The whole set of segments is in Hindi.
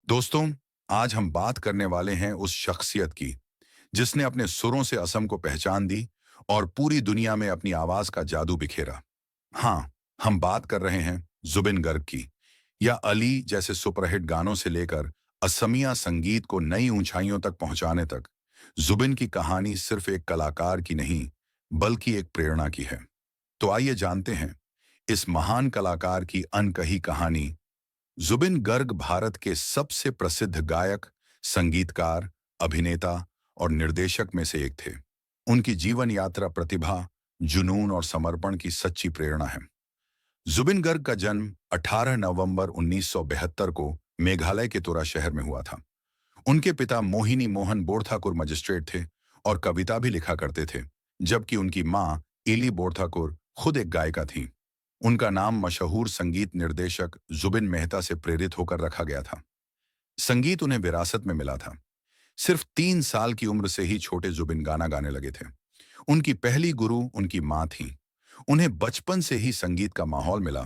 दोस्तों, आज हम बात करने वाले हैं उस शख्सियत की जिसने अपने सुरों से असम को पहचान दी और पूरी दुनिया में अपनी आवाज का जादू बिखेरा। हाँ, हम बात कर रहे हैं जुबिन गर्ग की। या अली जैसे सुपरहिट गानों से लेकर असमिया संगीत को नई ऊंचाइयों तक पहुंचाने तक जुबिन की कहानी सिर्फ एक कलाकार की नहीं, बल्कि एक प्रेरणा की है। तो आइए जानते हैं इस महान कलाकार की अनकही कहानी। जुबिन गर्ग भारत के सबसे प्रसिद्ध गायक, संगीतकार, अभिनेता और निर्देशक में से एक थे। उनकी जीवन यात्रा प्रतिभा, जुनून और समर्पण की सच्ची प्रेरणा है। जुबिन गर्ग का जन्म 18 नवंबर 1972 को मेघालय के तुरा शहर में हुआ था। उनके पिता मोहिनी मोहन बोरठाकुर मजिस्ट्रेट थे और कविता भी लिखा करते थे, जबकि उनकी मां इली बोरठाकुर खुद एक गायिका थीं। उनका नाम मशहूर संगीत निर्देशक जुबिन मेहता से प्रेरित होकर रखा गया था। संगीत उन्हें विरासत में मिला था। सिर्फ 3 साल की उम्र से ही छोटे जुबिन गाना गाने लगे थे। उनकी पहली गुरु उनकी मां थीं। उन्हें बचपन से ही संगीत का माहौल मिला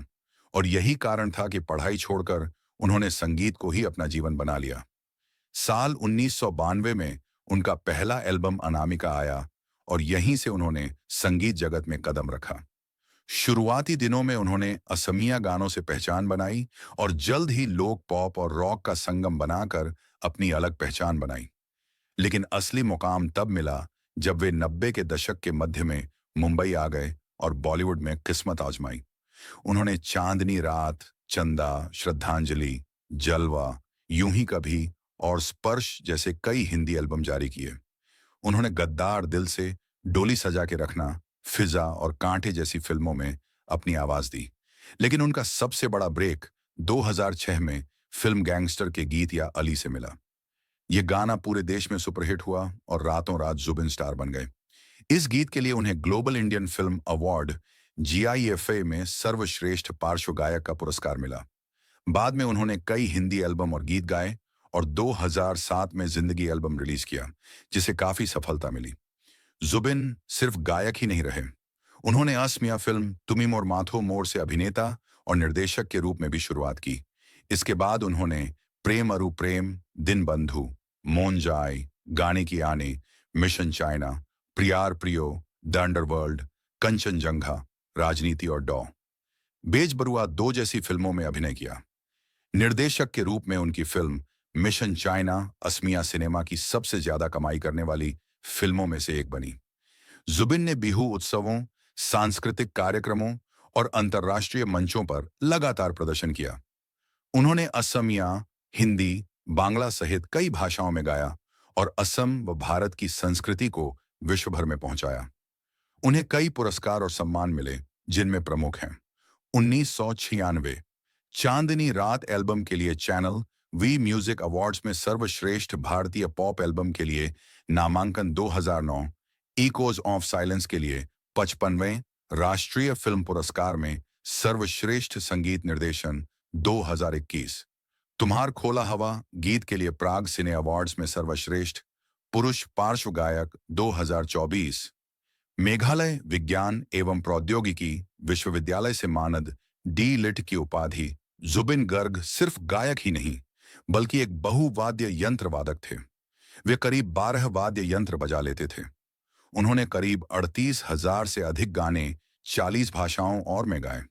और यही कारण था कि पढ़ाई छोड़कर उन्होंने संगीत को ही अपना जीवन बना लिया। साल 1992 में उनका पहला एल्बम अनामिका आया और यहीं से उन्होंने संगीत जगत में कदम रखा। शुरुआती दिनों में उन्होंने असमिया गानों से पहचान बनाई और जल्द ही लोक पॉप और रॉक का संगम बनाकर अपनी अलग पहचान बनाई। लेकिन असली मुकाम तब मिला जब वे 90 के दशक के मध्य में मुंबई आ गए और बॉलीवुड में किस्मत आजमाई। उन्होंने चांदनी रात, चंदा, श्रद्धांजलि, जलवा, यूं ही कभी और स्पर्श जैसे कई हिंदी एल्बम जारी किए। उन्होंने गद्दार दिल से, डोली सजा के रखना, फिजा और कांटे जैसी फिल्मों में अपनी आवाज दी। लेकिन उनका सबसे बड़ा ब्रेक 2006 में फिल्म गैंगस्टर के गीत या अली से मिला। ये गाना पूरे देश में सुपरहिट हुआ और रातों रात जुबिन स्टार बन गए। इस गीत के लिए उन्हें global Indian film award GIFA में सर्वश्रेष्ठ पार्श्व गायक का पुरस्कार मिला। बाद में उन्होंने कई हिंदी एल्बम और गीत गाए और 2007 में जिंदगी एल्बम रिलीज किया, जिसे काफी सफलता मिली। जुबिन सिर्फ गायक ही नहीं रहे, उन्होंने असमिया फिल्म तुमी मोर माथो मोर से अभिनेता और निर्देशक के रूप में भी शुरुआत की। इसके बाद उन्होंने प्रेम अरु प्रेम, दिन बंधु, मोन जाय, गाने की आने, मिशन चाइना, प्रियार प्रियो, द अंडरवर्ल्ड, कंचनजंघा, राजनीति और डॉ बेज बरुआ दो जैसी फिल्मों में अभिनय किया। निर्देशक के रूप में उनकी film mission China Asamiya cinema की सबसे ज्यादा कमाई करने वाली फिल्मों में से एक बनी। जुबिन ने बिहू उत्सवों, सांस्कृतिक कार्यक्रमों और अंतर्राष्ट्रीय मंचों पर लगातार प्रदर्शन किया। उन्होंने असमिया, हिंदी, बांग्ला सहित कई भाषाओं में गाया और असम व भारत की संस्कृति को विश्व भर में पहुंचाया। उन्हें कई पुरस्कार और सम्मान मिले, जिनमें प्रमुख हैं 1996 चांदनी रात एल्बम के लिए चैनल वी म्यूजिक अवार्ड्स में सर्वश्रेष्ठ भारतीय पॉप एल्बम के लिए नामांकन, 2009 इकोज ऑफ साइलेंस के लिए 55वें राष्ट्रीय फिल्म पुरस्कार में सर्वश्रेष्ठ संगीत निर्देशन, 2021 तुम्हार खोला हवा गीत के लिए प्राग सिने अवार्ड्स में सर्वश्रेष्ठ पुरुष पार्श्व गायक, 2024 मेघालय विज्ञान एवं प्रौद्योगिकी विश्वविद्यालय से मानद D.Litt की उपाधि। जुबिन गर्ग सिर्फ गायक ही नहीं, बल्कि एक बहुवाद्य यंत्र वादक थे। वे करीब 12 वाद्य यंत्र बजा लेते थे। उन्होंने करीब 38,000 से अधिक गाने 40 भाषाओं और में गाए।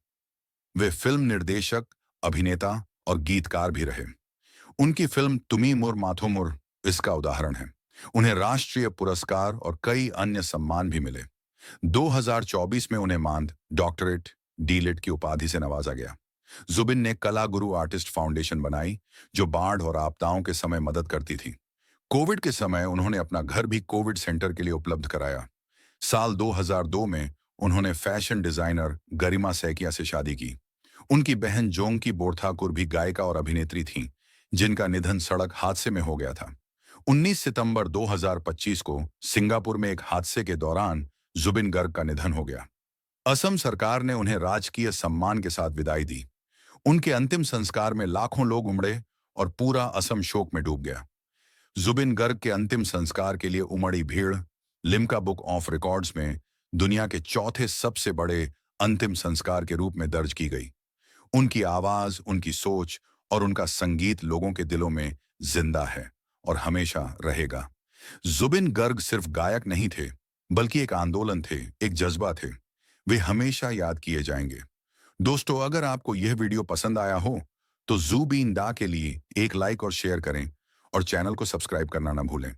वे फिल्म निर्देशक, अभिनेता और गीतकार भी रहे। उनकी फिल्म तुमी मोर माथो मोर इसका उदाहरण है। उन्हें राष्ट्रीय पुरस्कार और कई अन्य सम्मान भी मिले। 2024 में उन्हें मानद डॉक्टरेट D.Litt की उपाधि से नवाजा गया। जुबिन ने कला गुरु आर्टिस्ट फाउंडेशन बनाई, जो बाढ़ और आपदाओं के समय मदद करती थी। कोविड के समय उन्होंने अपना घर भी कोविड सेंटर के लिए उपलब्ध कराया। साल 2002 में उन्होंने फैशन डिजाइनर गरिमा सैकिया से शादी की। उनकी बहन जोंकी बोरठाकुर भी गायिका और अभिनेत्री थीं, जिनका निधन सड़क हादसे में हो गया था। 19 सितंबर 2025 को सिंगापुर में एक हादसे के दौरान जुबिन गर्ग का निधन हो गया। असम सरकार ने उन्हें राजकीय सम्मान के साथ विदाई दी। उनके अंतिम संस्कार में लाखों लोग उमड़े और पूरा असम शोक में डूब गया। जुबिन गर्ग के अंतिम संस्कार के लिए उमड़ी भीड़ लिम्का बुक ऑफ रिकॉर्ड्स में दुनिया के चौथे सबसे बड़े अंतिम संस्कार के रूप में दर्ज की गई। उनकी आवाज, उनकी सोच और उनका संगीत लोगों के दिलों में जिंदा है और हमेशा रहेगा। जुबिन गर्ग सिर्फ गायक नहीं थे, बल्कि एक आंदोलन थे, एक जज्बा थे। वे हमेशा याद किए जाएंगे। दोस्तों, अगर आपको यह वीडियो पसंद आया हो, तो जुबीन दा के लिए एक लाइक और शेयर करें और चैनल को सब्सक्राइब करना ना भूलें।